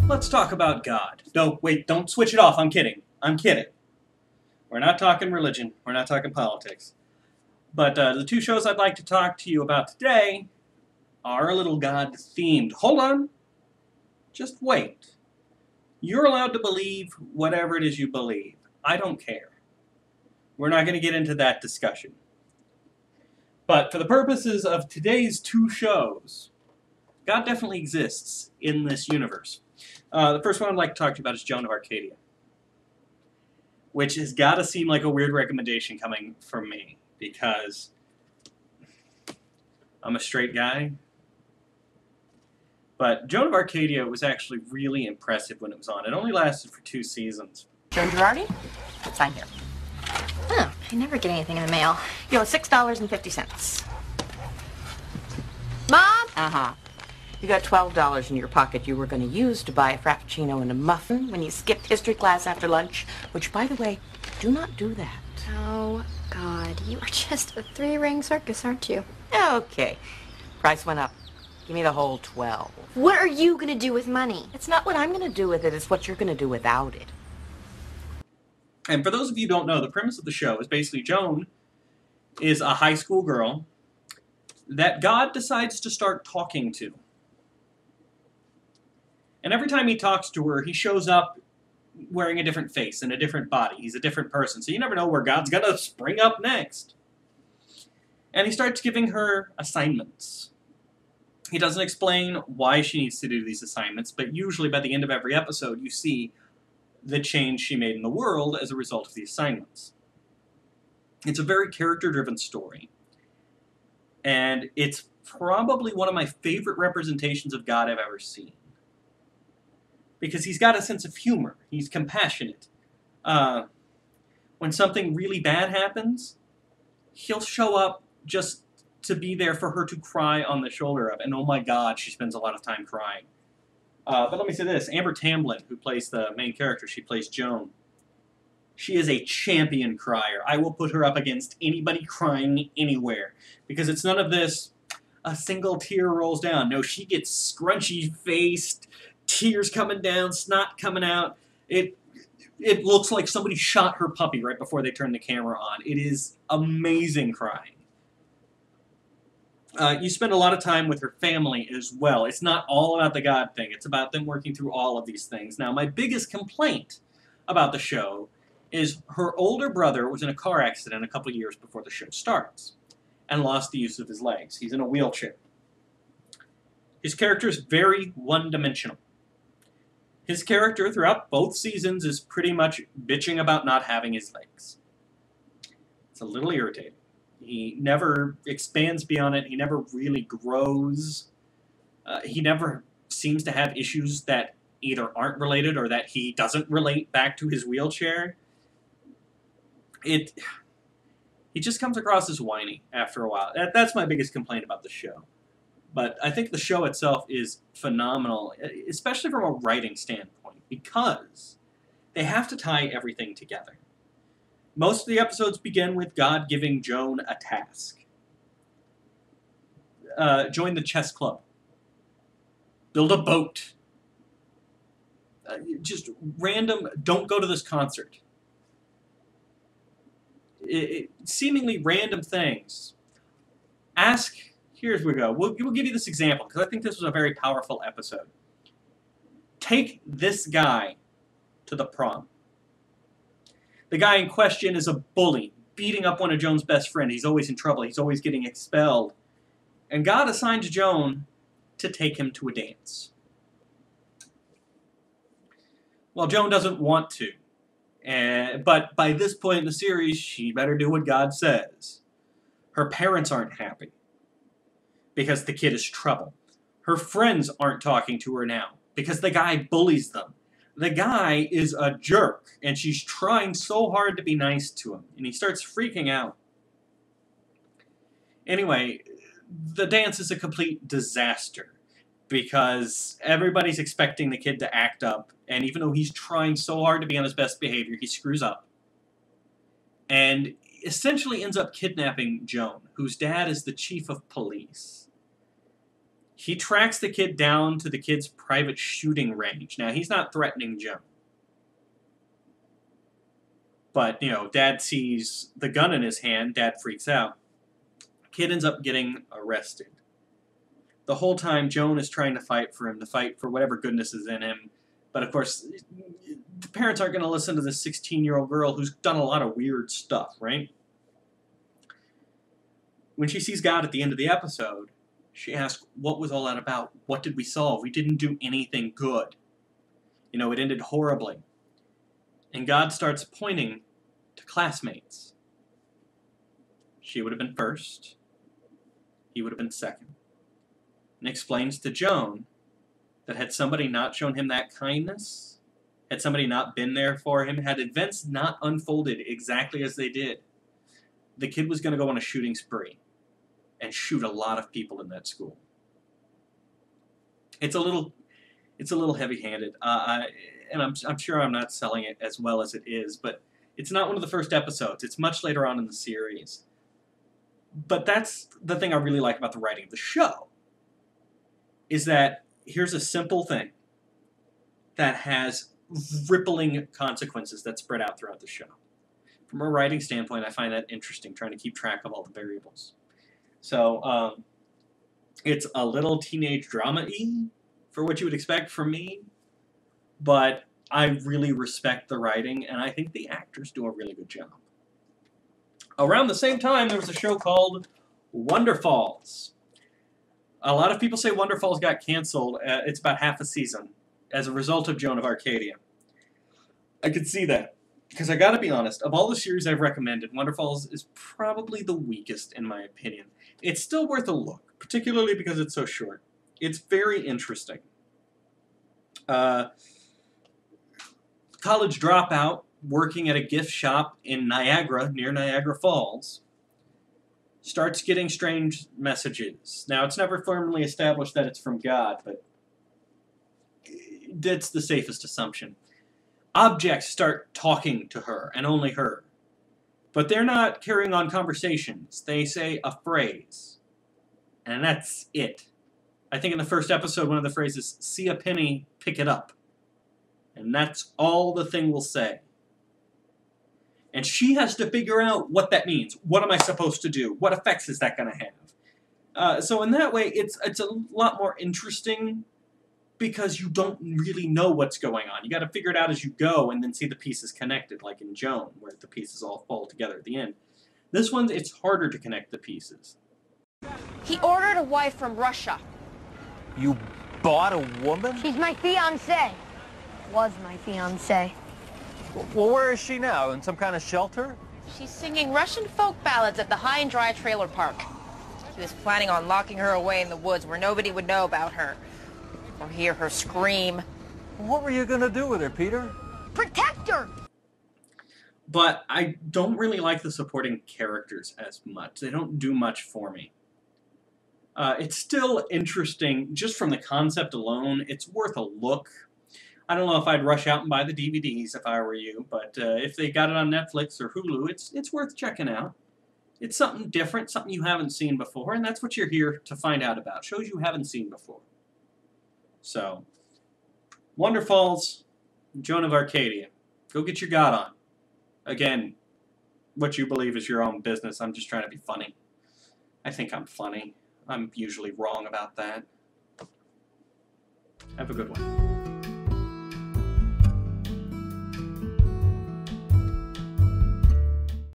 Let's talk about God. No, wait, don't switch it off. I'm kidding. I'm kidding. We're not talking religion. We're not talking politics. But the two shows I'd like to talk to you about today are a little God-themed. Hold on. Just wait. You're allowed to believe whatever it is you believe. I don't care. We're not going to get into that discussion. But for the purposes of today's two shows, God definitely exists in this universe. The first one I'd like to talk to you about is Joan of Arcadia, which has got to seem like a weird recommendation coming from me, because I'm a straight guy. But Joan of Arcadia was actually really impressive when it was on. It only lasted for 2 seasons. Joan Girardi? Sign here. Oh, I never get anything in the mail. You owe $6.50. Mom? Uh-huh. You got $12 in your pocket you were going to use to buy a frappuccino and a muffin when you skipped history class after lunch, which, by the way, do not do that. Oh, God. You are just a 3-ring circus, aren't you? Okay. Price went up. Give me the whole 12. What are you going to do with money? It's not what I'm going to do with it, it's what you're going to do without it. And for those of you who don't know, the premise of the show is basically Joan is a high school girl that God decides to start talking to. And every time he talks to her, he shows up wearing a different face and a different body. He's a different person, so you never know where God's going to spring up next. And he starts giving her assignments. He doesn't explain why she needs to do these assignments, but usually by the end of every episode, you see the change she made in the world as a result of the assignments. It's a very character-driven story. And it's probably one of my favorite representations of God I've ever seen. Because he's got a sense of humor. He's compassionate. When something really bad happens, he'll show up just to be there for her to cry on the shoulder of. And oh my God, she spends a lot of time crying. But let me say this. Amber Tamblyn, who plays the main character, she plays Joan. She is a champion crier. I will put her up against anybody crying anywhere. Because it's none of this, a single tear rolls down. No, she gets scrunchy-faced, tears coming down, snot coming out. It looks like somebody shot her puppy right before they turned the camera on. It is amazing crying. You spend a lot of time with her family as well. It's not all about the God thing. It's about them working through all of these things. Now, my biggest complaint about the show is her older brother was in a car accident a couple years before the show starts and lost the use of his legs. He's in a wheelchair. His character is very one-dimensional. His character throughout both seasons is pretty much bitching about not having his legs. It's a little irritating. He never expands beyond it. He never really grows. He never seems to have issues that either aren't related or that he doesn't relate back to his wheelchair. He just comes across as whiny after a while. That's my biggest complaint about the show. But I think the show itself is phenomenal, especially from a writing standpoint, because they have to tie everything together. Most of the episodes begin with God giving Joan a task. Join the chess club. Build a boat. Just random, don't go to this concert. Seemingly random things. Ask, here's where we go. We'll give you this example, because I think this was a very powerful episode. Take this guy to the prom. The guy in question is a bully, beating up one of Joan's best friends. He's always in trouble. He's always getting expelled. And God assigned Joan to take him to a dance. Well, Joan doesn't want to. But by this point in the series, she better do what God says. Her parents aren't happy because the kid is trouble. Her friends aren't talking to her now because the guy bullies them. The guy is a jerk, and she's trying so hard to be nice to him, and he starts freaking out. Anyway, the dance is a complete disaster, because everybody's expecting the kid to act up, and even though he's trying so hard to be on his best behavior, he screws up. And essentially ends up kidnapping Joan, whose dad is the chief of police. He tracks the kid down to the kid's private shooting range. Now, he's not threatening Joan. But, you know, Dad sees the gun in his hand. Dad freaks out. Kid ends up getting arrested. The whole time, Joan is trying to fight for him, to fight for whatever goodness is in him. But, of course, the parents aren't going to listen to this 16-year-old girl who's done a lot of weird stuff, right? When she sees God at the end of the episode, she asks, what was all that about? What did we solve? We didn't do anything good. You know, it ended horribly. And God starts pointing to classmates. She would have been first. He would have been second. And explains to Joan that had somebody not shown him that kindness, had somebody not been there for him, had events not unfolded exactly as they did, the kid was going to go on a shooting spree and shoot a lot of people in that school. It's a little heavy-handed, and I'm sure I'm not selling it as well as it is, but it's not one of the first episodes. It's much later on in the series. But that's the thing I really like about the writing of the show, is that here's a simple thing that has rippling consequences that spread out throughout the show. From a writing standpoint, I find that interesting, trying to keep track of all the variables. So, it's a little teenage drama-y for what you would expect from me, but I really respect the writing, and I think the actors do a really good job. Around the same time, there was a show called Wonderfalls. A lot of people say Wonderfalls got canceled. It's about half a season as a result of Joan of Arcadia. I could see that. Because I gotta be honest, of all the series I've recommended, Wonderfalls is probably the weakest in my opinion. It's still worth a look, particularly because it's so short. It's very interesting. College dropout working at a gift shop in Niagara, near Niagara Falls, starts getting strange messages. Now, it's never firmly established that it's from God, but that's the safest assumption. Objects start talking to her, and only her. But they're not carrying on conversations. They say a phrase. And that's it. I think in the first episode, one of the phrases, see a penny, pick it up. And that's all the thing will say. And she has to figure out what that means. What am I supposed to do? What effects is that going to have? So in that way, it's a lot more interesting because you don't really know what's going on. You got to figure it out as you go and then see the pieces connected, like in Joan, where the pieces all fall together at the end. This one, it's harder to connect the pieces. He ordered a wife from Russia. You bought a woman? She's my fiancée. Was my fiancée. Well, where is she now? In some kind of shelter? She's singing Russian folk ballads at the High and Dry trailer park. He was planning on locking her away in the woods where nobody would know about her or hear her scream. What were you going to do with her, Peter? Protect her! But I don't really like the supporting characters as much. They don't do much for me. It's still interesting, just from the concept alone. It's worth a look. I don't know if I'd rush out and buy the DVDs if I were you, but if they got it on Netflix or Hulu, it's worth checking out. It's something different, something you haven't seen before, and that's what you're here to find out about. Shows you haven't seen before. So, Wonderfalls, Joan of Arcadia. Go get your God on. Again, what you believe is your own business. I'm just trying to be funny. I think I'm funny. I'm usually wrong about that. Have a good one.